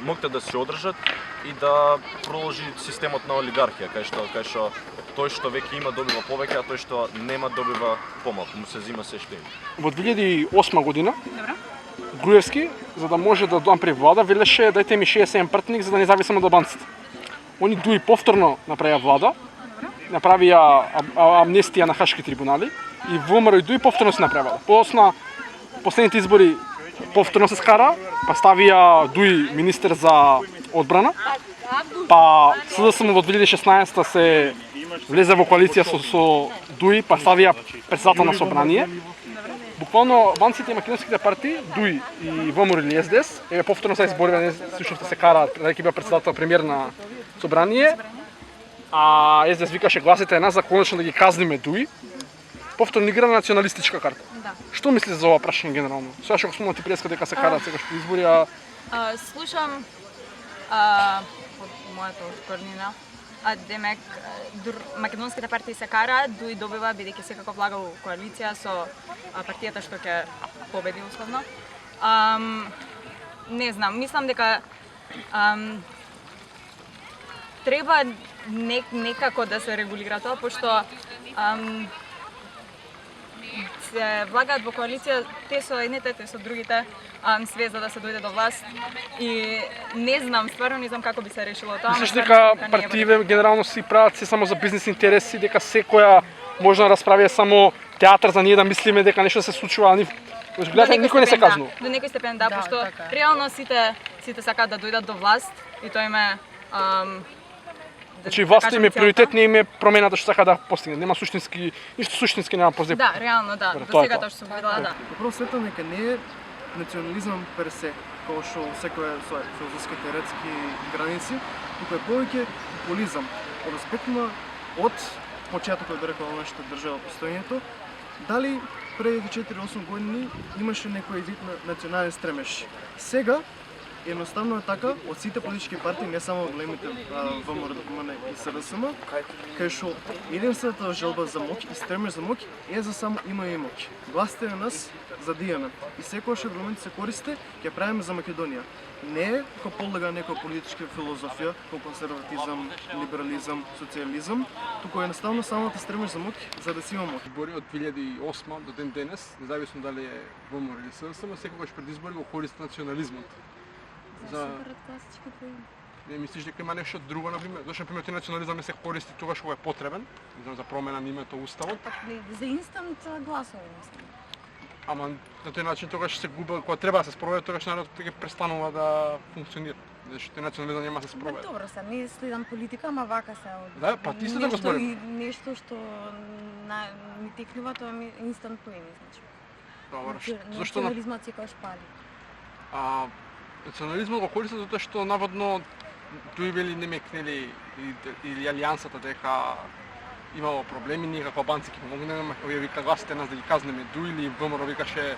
могат да се одржат и да продолжи системот на олигархија, кај што тој што веќе има добива повеќе, а тој што нема добива помалку, му се зима се што има. Во 2008 година Груевски, за да може да направи влада, велеше дајте ми 67 пратеник за да не зависиме од албанците. Они дуи повторно направија влада, направија амнестија на хашки трибунали и ВМРО и дуи повторно се направила. После последните избори повторно се скара, па ставија дуи министер за одбрана, па СДСМ во 2016 се влезе во коалиција со дуи, па ставија председател на собрание. Буквално албанците и македонските партии, ДУИ и ВМРО или СДС, повторно се изборија, всушност се кара, дека бил председател премиер на собрание, а СДС викаше гласите нас за конечно да ги казниме ДУИ. Повторно игра на националистичка карта. Да. Што мислиш за ова прашање генерално? Сега што го спомнати преска дека се караат сегашните избори, слушам од мојата откорнина, демек македонските партии се караат, ДУИ добива бидејќи секако влага во коалиција со партијата што ќе победи условно. Не знам, мислам дека треба некако да се регулира тоа, пошто се влагаат во коалиција те со едните, те со другите, све за да се дојде до власт и не знам, стварно не знам како би се решило тоа. Мислиш дека партиите генерално си прават се само за бизнес интереси, дека секоја може да расправи само театар за ние да мислиме дека нешто се случува, а гледате никој не се казнува. До некој степен да, пошто реално сите сакаат да дојдат до власт и тоа им е значи власта им е приоритет, не им е промената што сака да постигне. Нема суштински, ништо суштински нема позив. Да, реално да. До сега тоа што сум видела, да. Прво светам дека не е национализам пер се, како што секој со филозофските редски граници, туку е повеќе популизам, одоспектно од почетокот да рекол нашата држава постоењето. Дали преди 4-8 години имаше некој вид на национален стремеж. Сега едноставно е така, од сите политички партии, не само големите ВМРО, ДПМН и СДСМ, кај што единствената желба за моќ и стремеж за моќ е за само има и моќ. Гласите на нас за да имаме. И секојаш аргумент се користи, ќе правиме за Македонија. Не е како подлага некоја политичка филозофија, како консерватизам, либерализам, социализам, туку е едноставно самата стремеж за моќ, за да си има моќ. Избори од 2008 до ден денес, независно дали е ВМРО или СДСМ, секогаш пред избори го користи национализмот. Не мислиш дека има нешто друго, например? Зашто например тој национализам не се користи тогаш кога е потребен, за промена на името уставот? За инстант гласови, мислам. Ама на тој начин тогаш се губи, кога треба да се спроведе, тогаш народот ќе престанува да функционира. Зашто тој национализам нема да се спроведе. Добро, сам не следам политика, ама вака се од. Да, па ти да го зборим. Нешто што ми текнува, тоа ми инстантно име, значи. Добро, зашто национализмот секогаш пали? Национализмот го користи затоа што наводно тој били немекнели или алијансата дека имало проблеми, ние како албанци ќе помогнеме, овие вика гласите нас да ги казнеме ДУИ или ВМРО викаше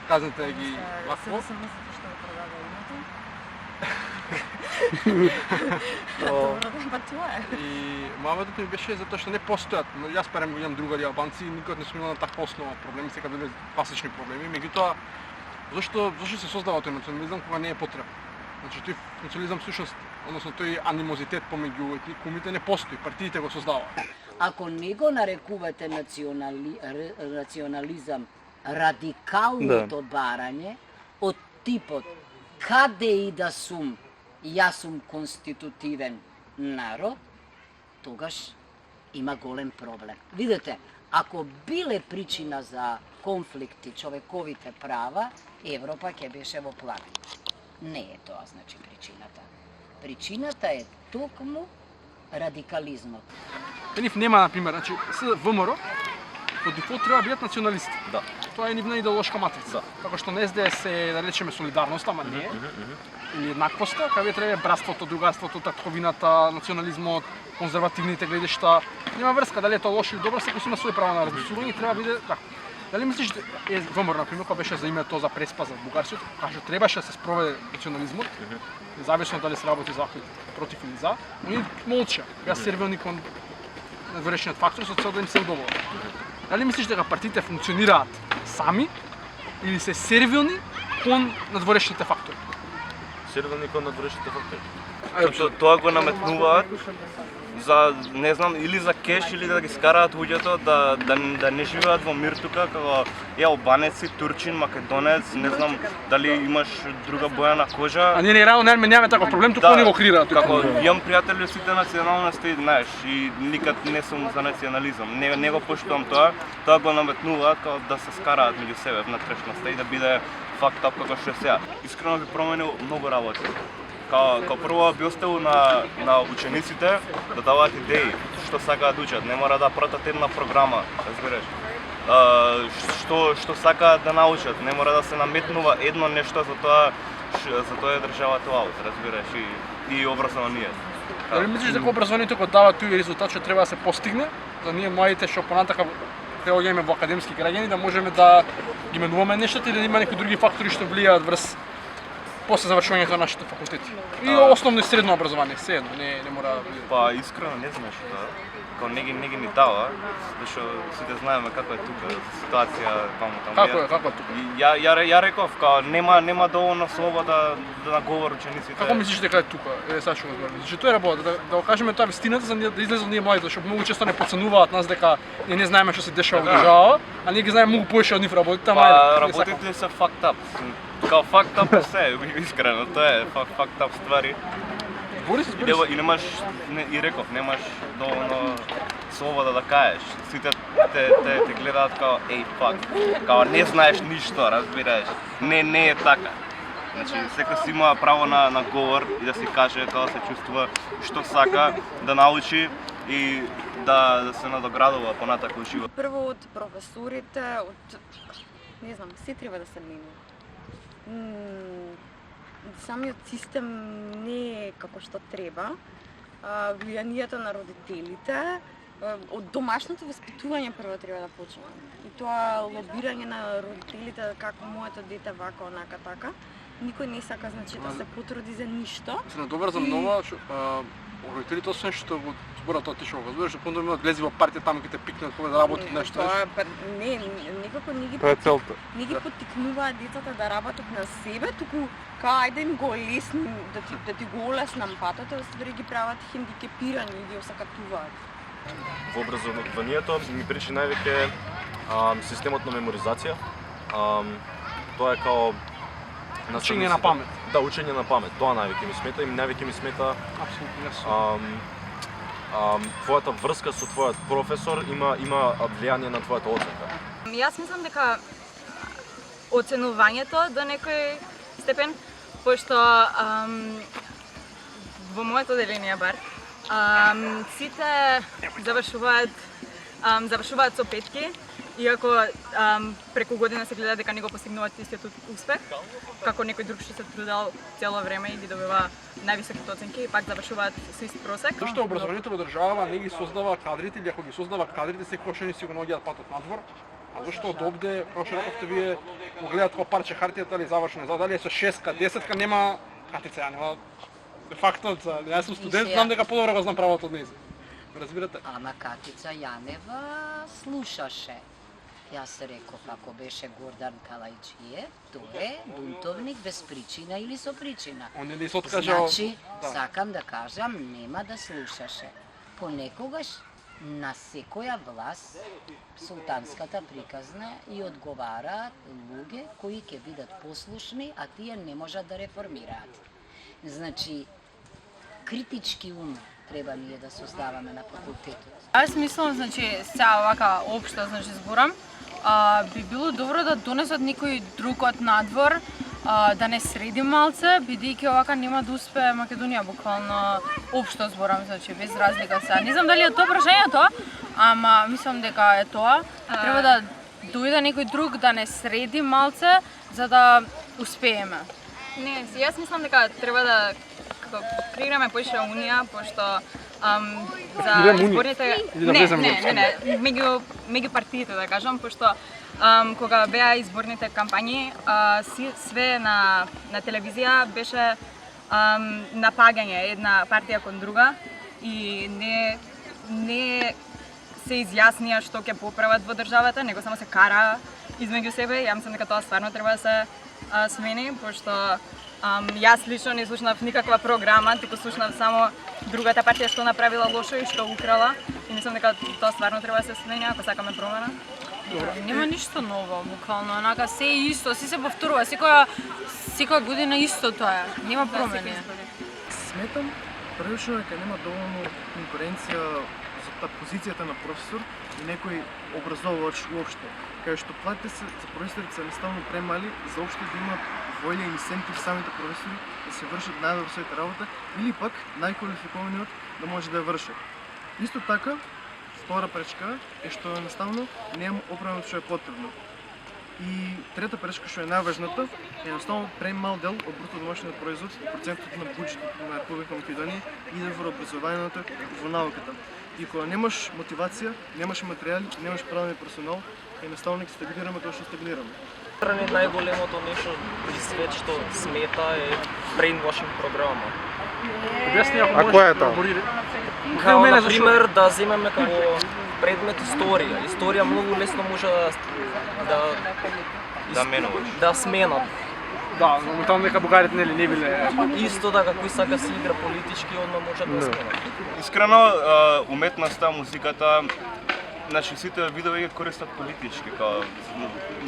казните да ги лакво. Се мислите што продава името? Па тоа е. И мавето ми беше затоа што не постојат, но јас парем имам другари албанци и никогаш не сум имал на таква основа проблеми, сега биле класични проблеми, меѓутоа зашто се создава тој национализам кога не е потребен? Значи тој национализам всушност, односно тој анимозитет помеѓу етникумите не постои, партиите го создаваат. Ако не го нарекувате национализам радикалното барање од типот каде и да сум, јас сум конститутивен народ, тогаш има голем проблем. Видете, ако биле причина за конфликти човековите права, Европа ќе беше во пламен. Не е тоа значи причината. Причината е токму радикализмот. Нив нема, например, значи ВМРО по дефолт треба да бидат националисти. Да. Тоа е нивна идеолошка матрица. Да. Така што не СДС е, да речеме, солидарност, ама не. Или еднаквоста, каде треба братството, другарството, татковината, национализмот, конзервативните гледишта. Нема врска дали е тоа лошо или добро, секој си има свој право на размислување, треба да биде така. Дали мислиш ВМРО, например, кога беше за името за преспа за бугарството, кажа требаше да се спроведе национализмот, независно дали се работи за против или за, они молча, беа сервилни кон надворешниот фактор со цел да им се удоволат. Дали мислиш дека партиите функционираат сами или се сервилни кон надворешните фактори? се да никој надвршите фактори. Тоа го наметнуваат за, не знам, или за кеш, или да ги скараат луѓето да не живеат во мир тука, како албанец си, турчин, македонец, не знам дали имаш друга боја на кожа. А ние реално нямаме таков проблем, туку они го креираат. Како имам пријатели сите националности, знаеш, и никад не сум за национализам. Не го поштувам тоа. Тоа го наметнуваат како да се скараат меѓу себе внатрешноста и да биде факт ап како што е сега. Искрено би променил многу работи. Као прво би оставил на учениците да даваат идеи што сакаат да учат. Не мора да пратат една програма, разбираш. Што сакаат да научат. Не мора да се наметнува едно нешто, за тоа е државата аут, разбираш, и образованието. Дали мислиш дека образованието го дава тој резултат што треба да се постигне, за ние младите што понатака преоѓаме во академски граѓани да можеме да ги менуваме нештата или да има некои други фактори што влијаат врз после завршувањето на нашите факултети. И основно и средно образование, седно, не мора да биде. Па искрено не знаеш тоа. Као не ги ни дава, зашто сите знаеме како е тука ситуација таму. Како е тука? Ја реков као нема доволно слобода да наговор учениците. Како мислиш дека е тука? Сега ќе го зборам. Значи тоа е работа да го кажеме тоа вистината за да излезат ние младите, зашто многу често не подценуваат нас дека ние не знаеме што се дешава во држава, а ние ги знаеме многу повеќе од нив работите, ама работите се fucked up. Као fucked up се, искрено, тоа е fucked up ствари. И немаш, и реков, немаш доволно слобода да кажеш. Сите те гледаат као, фак, као не знаеш ништо, разбираш. Не е така. Значи, секој си има право на говор и да си каже како се чувствува, што сака да научи и да се надоградува понатаку во живот. Прво од професорите, не знам, се треба да се менува. Самиот систем не е како што треба. Влијанието на родителите, од домашното воспитување прво треба да почне. И тоа лобирање на родителите како моето дете вака, онака, така. Никој не сака, значи, да се потруди за ништо. Се добар за нова, родителите освен што го зборат тоа ти што го збориш, понда имаат влези во партија таму ќе те пикнат кога да работат нешто. Некако не ги поттикнуваат децата да работат на себе, туку кај им го лесним, да ти го олеснам патот, оствари ги прават хендикепирани и ги осакатуваат. Во образованието ми пречи највеќе системот на меморизација. Тоа е као учење на памет. Да, учење на памет. Тоа највеќе ми смета и највеќе ми смета твојата врска со твојот професор има влијание на твојата оценка. Јас мислам дека оценувањето до некој степен, пошто во моето одделение бар сите завршуваат со петки, иако преку година се гледа дека не го постигнуваат истиот успех, како некој друг што се трудел цело време и ги добива највисоките оценки и пак завршуваат со ист просек. Зашто образованието во држава не ги создава кадрите, или ако ги создава кадрите, секогаш не си го наоѓаат патот надвор? А зашто од овде, како што рековте вие, го гледаат како парче хартијата или завршено, дали е со 6-ка, 10-ка, нема катица, нема фактот, јас сум студент, знам дека подобро го знам правото од нејзе. Разбирате? Ама Катица Јанева слушаше. Јас реков, ако беше Гордан Калајчиев, тој е бунтовник без причина или со причина. Он не се откажал. Значи, сакам да кажам, нема да слушаше. Понекогаш на секоја власт султанската приказна и одговараат луѓе кои ќе бидат послушни, а тие не можат да реформираат. Значи, критички ум треба ние да создаваме на факултетот. Јас мислам, значи, сега овака општо, значи, зборам, би било добро да донесат некој друг од надвор, да не среди малце, бидејќи овака нема да успее Македонија, буквално општо зборам, значи, без разлика сега. Не знам дали е тоа прашањето, ама мислам дека е тоа. Треба да дојде некој друг да не среди малце, за да успееме. Не, јас мислам дека треба да креираме поише унија, пошто за изборните меѓу партиите да кажам, пошто кога беа изборните кампањи, све на телевизија беше напагање една партија кон друга и не се изјаснија што ќе поправат во државата, него само се кара измеѓу себе. Ја мислам дека тоа стварно треба да се смени, пошто Јас лично не слушнав никаква програма, туку слушнав само другата партија што направила лошо и што украла. И мислам дека тоа стварно треба да се сменя ако сакаме промена. Нема ништо ново, буквално, онака се е исто, се повторува, секоја година исто тоа е, нема промени. Сметам прилично дека нема доволно конкуренција за позицијата на професор и некој образовач уопште, кај што платите се за професорите се наставно премали за општо да имат волја и инсентив самите професори да се вршат најдобро својата работа или пак најквалификованиот да може да ја врши. Исто така, втора пречка е што едноставно немам оправено што е потребно. И трета пречка што е најважната е едноставно премал дел од бруто домашниот производ и процентот на буџетот на Република Македонија иде во образованието и во науката. И кога немаш мотивација, немаш материјали, немаш правилен персонал, едноставно ќе стагнираме тоа што стагнираме. Најголемото нешто при свет што смета е brainwashing програма. Објасни А која е тоа? Као, например, да земеме како предмет историја. Историја многу лесно може да сменат. Да, моментално дека бугарите не биле Исто така кој сака се игра политички, одма може да сменат. Искрено, уметноста, музиката, значи сите видови ги користат политички, као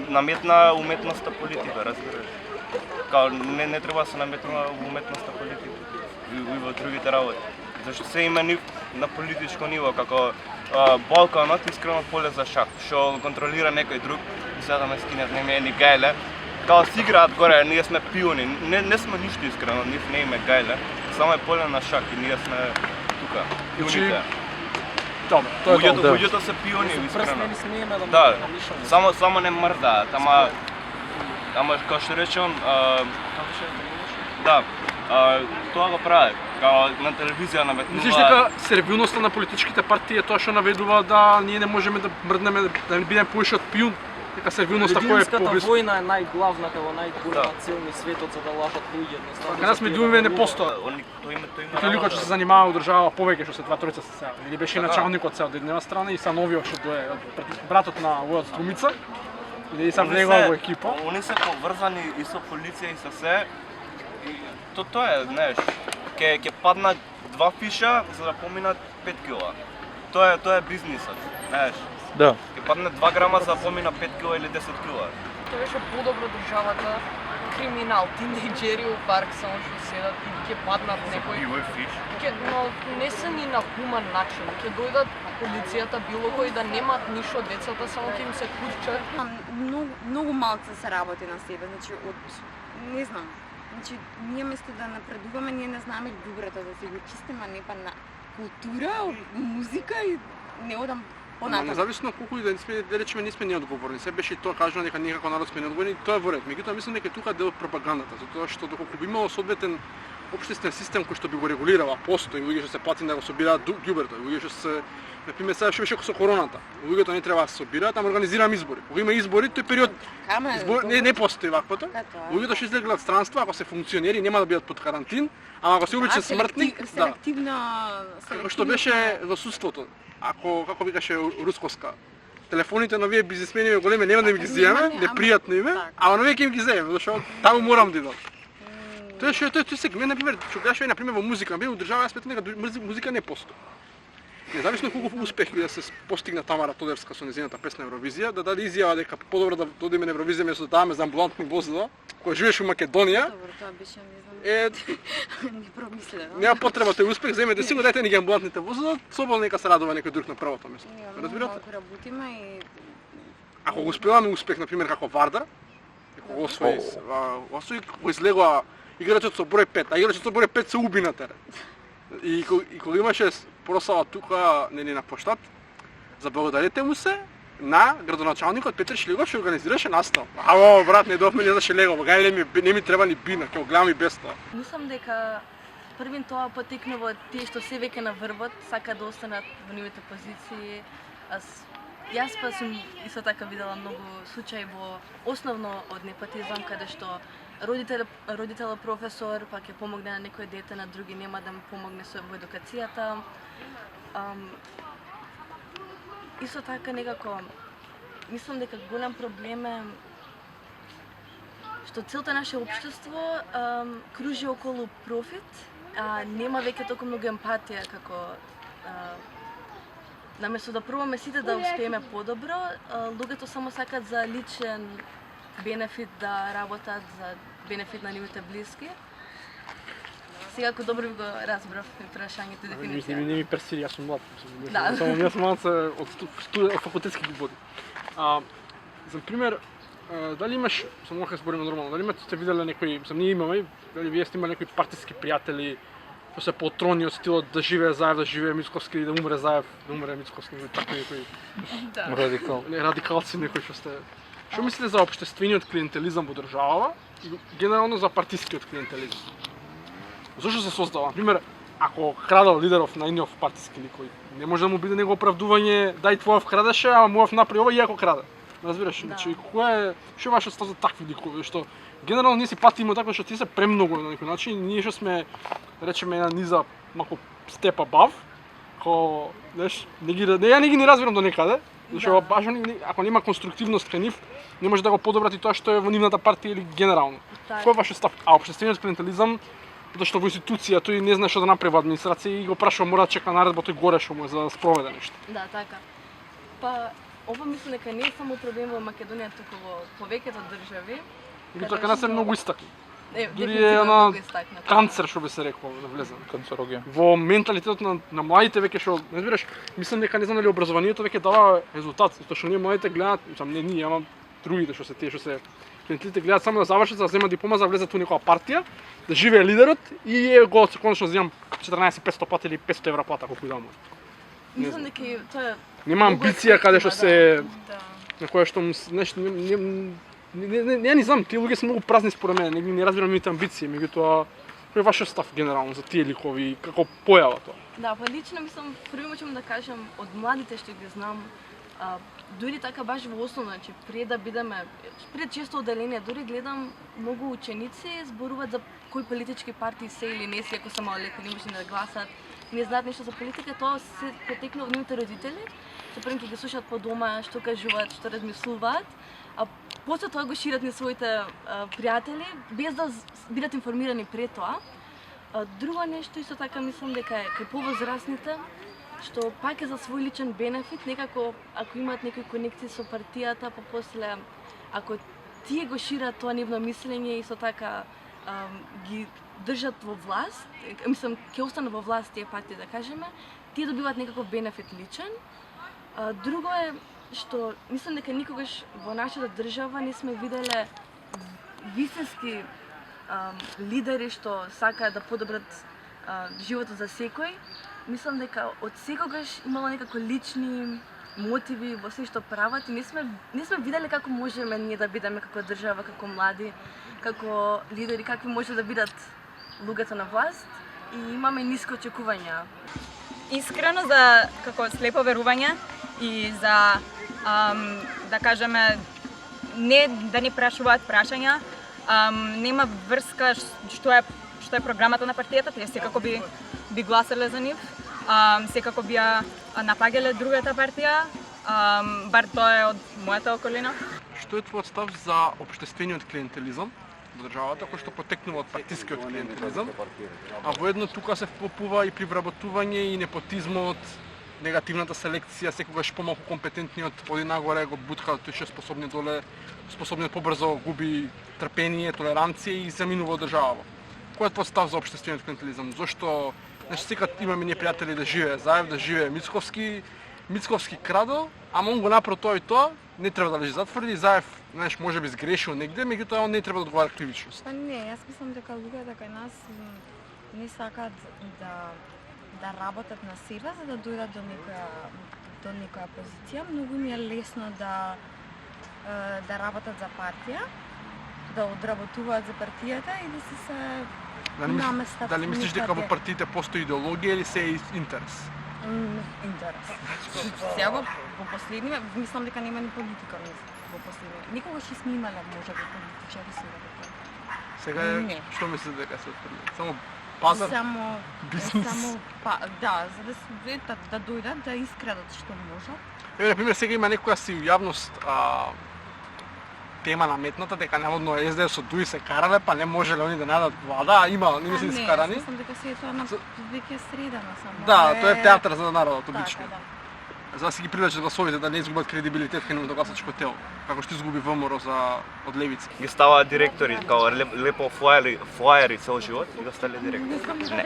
наметна уметноста политика, разбираш? Као не треба да се наметнува уметноста политика и во другите работи. Зашто се има на политичко ниво, како Балканот искрено поле за шах, што контролира некој друг, и сега да ме скинат, не ме е ни гајле. Као си играат горе, ние сме пиони, не сме ништо искрено, нив не име гајле, само е поле на шах и ние сме тука, пионите. Добро, тоа е тоа. Луѓето се пиони, искрено. Не смееме да Да, само не мрдаат, ама како што речам, да, тоа го прави, као на телевизија наметнува. Мислиш дека сервилноста на политичките партии е тоа што наведува да ние не можеме да мрднеме, да не бидеме повише од пиун? Дека сервилноста која е поблиску? Војна е најглавната, најголема цел на светот за да лажат луѓе. Кај нас медиумите не постои. Тој луѓе што се занимава одржава повеќе што се два тројца се сега. Или беше началникот сега од една страна и са новиот што дое братот на овој Струмица. Или са влегува во екипа. Они се поврзани и со полиција и со се. Тоа е, знаеш, ќе паднат 2 фиша за да поминат 5 кила. Тоа е бизнисот, знаеш. Да. Ќе падне 2 грама за да помина 5 кила или 10 кила. Тоа беше подобро државата. Криминал, тинејџери у парк само што седат и ќе паднат некој. Но не се ни на хуман начин. Ќе дојдат полицијата било кој да немаат ништо децата, само ќе им се куче. Многу малку се работи на себе, значи не знам. Значи ние место да напредуваме, ние не знаеме ѓубрето да се го чистиме, а не па на култура, музика и не одам понатаму. Независно колку и да сме, да речеме, не сме неодговорни. Се беше тоа кажано дека ние како народ сме неодговорни, тоа е во ред. Меѓутоа мислам дека тука е дел пропагандата, затоа што доколку би имало соодветен општествен систем кој што би го регулирал, постои луѓе што се плати да го собираат ѓубрето, луѓе што се, например, сега што беше со короната. Луѓето не треба да се собираат, ама организираме избори. Кога има избори, тој период не постои ваквото. Луѓето што излегле од странство, ако се функционери, нема да бидат под карантин, ама ако се уличен смртник, како што беше во судството. Ако, како викаше Русковска, телефоните на овие бизнисмени големи нема да ми ги земеме, непријатно име, ама на овие ќе им ги земеме, зашто таму морам да идам. Тоа се мен например, што гледаш например во музика, бе одржава сметам дека музика не постои. Независно колку успех да се постигна Тамара Тодерска со нејзината песна Евровизија, да даде изјава дека подобро да додиме на Евровизија место да даваме за амбулантни возила, кој живееш во Македонија. Добро, тоа беше, не промислено. Нема потреба тој успех, земете си го, дайте ни ги амбулантните возила, слободно нека се радува некој друг на првото место. Разбирате? Ако работиме и ако го успеваме успех например како Вардар, како го освои го излегува играчот со број 5, а играчот со број 5 се уби на терен. И кога имаше прослава тука на поштат, заблагодарете му се на градоначалникот Петар Шлегов што организираше настав. Ао, брат, не дофме не за Шлегов, гај не ми треба ни бина, ќе го гледам и без тоа. Мислам дека првин тоа потекнува тие што се веќе на врвот, сака да останат во нивните позиции. Јас па сум исто така видела многу случаи во основно од непатизам, каде што родител професор, па ќе помогне на некој дете, на други нема да му помогне во едукацијата. Исто така некако, мислам дека голем проблем е што целото наше општество кружи околу профит, нема веќе толку многу емпатија како наместо да пробаме сите да успееме подобро, луѓето само сакат за личен бенефит да работат, за бенефит на нивните блиски. Сега ако добро ви го разбрав прашањето дефиниција. Не ми персири, јас сум млад. Да. Само јас сум млад од факултетски години. За пример, дали имаш, само мога да збориме нормално, дали сте виделе некои, ние имаме, дали вие сте имали некои партиски пријатели што се поотрони од стилот да живее заев, да живее Мицковски или да умре заев, да умре Мицковски, така некои радикалци некои што сте. Што мислите за општествениот клиентелизам во државава и генерално за партискиот клиентелизам? Зошто се создава? Например, ако крадал лидеров на едниот партиски ликој, не може да му биде него оправдување, дај твојов крадеше, а муав направи ова иако краде. Разбираш, значи што е вашиот став за такви ликови, што генерално ние си патиме така што тие се премногу на некој начин, ние што сме речеме една низа малку степа бав, ко знаеш, ја не ги разбирам до некаде, зашто баш ако нема конструктивност кај нив, не може да го подобрат и тоа што е во нивната партија или генерално. Кој е вашиот став? А општествениот клиентелизам, затоа што во институција тој не знае што да направи во администрација и го прашува мора да чека наредба тој горе што му е за да спроведе нешто. Да, така. Па ова мислам дека не е само проблем во Македонија, туку во повеќето држави. И тоа кај нас е многу истакнат. Дури е она канцер што би се рекло да влезе. Канцерогија. Во менталитетот на младите веќе што, не разбираш, мислам дека не знам дали образованието веќе дава резултат, затоа што ние младите гледаат, мислам не ние, ама другите што се тие што се клиентите гледаат само да завршат, за да земат диплома, за да влезат во некоја партија, да живее лидерот и го конечно земам 14-500 пати или 500 евра плата колку идам. Мислам дека тоа нема амбиција каде што се на која што нешто не знам, тие луѓе се многу празни според мене, не разбирам нивните амбиции, меѓутоа кој е вашиот став генерално за тие ликови, како појава тоа? Да, па лично мислам, први можам да кажам од младите што ги знам, дури така баш во основно, значи пред да бидеме, пред често одделение, дури гледам многу ученици зборуваат за кои политички партии се или не се, ако се малолетни, не може да гласат, не знаат нешто за политика, тоа се потекнува од нивните родители, што пред ќе ги слушаат по дома, што кажуваат, што размислуваат, а после тоа го шират на своите пријатели, без да бидат информирани пред тоа. Друго нешто исто така мислам дека е кај повозрасните, што пак е за свој личен бенефит, некако ако имаат некои конекции со партијата, па после ако тие го шират тоа нивно мислење и со така ги држат во власт, мислам ќе останат во власт тие партии да кажеме, тие добиваат некаков бенефит личен. Друго е што мислам дека никогаш во нашата држава не сме виделе вистински лидери што сакаат да подобрат животот за секој. Мислам дека од секогаш имало некако лични мотиви во се што прават и не сме виделе како можеме ние да бидеме како држава, како млади, како лидери, какви може да бидат луѓето на власт и имаме ниски очекувања. Искрено за како слепо верување и за да кажеме не да ни прашуваат прашања, нема врска што е програмата на партијата, тие секако би гласале за нив, секако би ја напаѓале другата партија, бар тоа е од мојата околина. Што е твојот став за општествениот клиентелизам во државата, кој што потекнува од партискиот клиентелизам, а воедно тука се вклопува и привработување и непотизмот, негативната селекција, секогаш помалку компетентниот оди нагоре го бутка тој што е способниот побрзо губи трпение, толеранција и заминува од државава. Кој е твојот став за општествениот клиентелизам? Зошто секад имаме ние пријатели да живее заев, да живее Мицковски крадо, ама он го направи тоа и тоа, не треба да лежи затвори, заев, знаеш, можеби сгрешил негде, меѓутоа он не треба да одговара кривично. Не, јас мислам дека луѓето кај нас не сакаат да работат на себе за да дојдат до некоја позиција. Многу ми е лесно да работат за партија, да одработуваат за партијата и да се наместат. Дали мислиш дека во партиите постои идеологија или се е интерес? Интерес. Сега во последниве, мислам дека нема ни политика во последниве. Никогаш не сме имале можеби политичари сега. Сега што мислите дека се отприле? Само пазар? Бизнес? Да, за да дојдат, да искрадат што можат. Например, сега има некоја си јавност тема наметната дека наводно СДС со ДУИ се карале, па не можеле они да најдат влада, а има не се искарани. Мислам дека се е тоа на веќе средана само. Да, тоа е театар за народот обично. Така, да. За да си ги привлечат гласовите, да не изгубат кредибилитет кај гласачко тело, како што изгуби ВМРО за од левица. Ги ставаат директори, као лепо флаери цел живот и да стале директори. Не.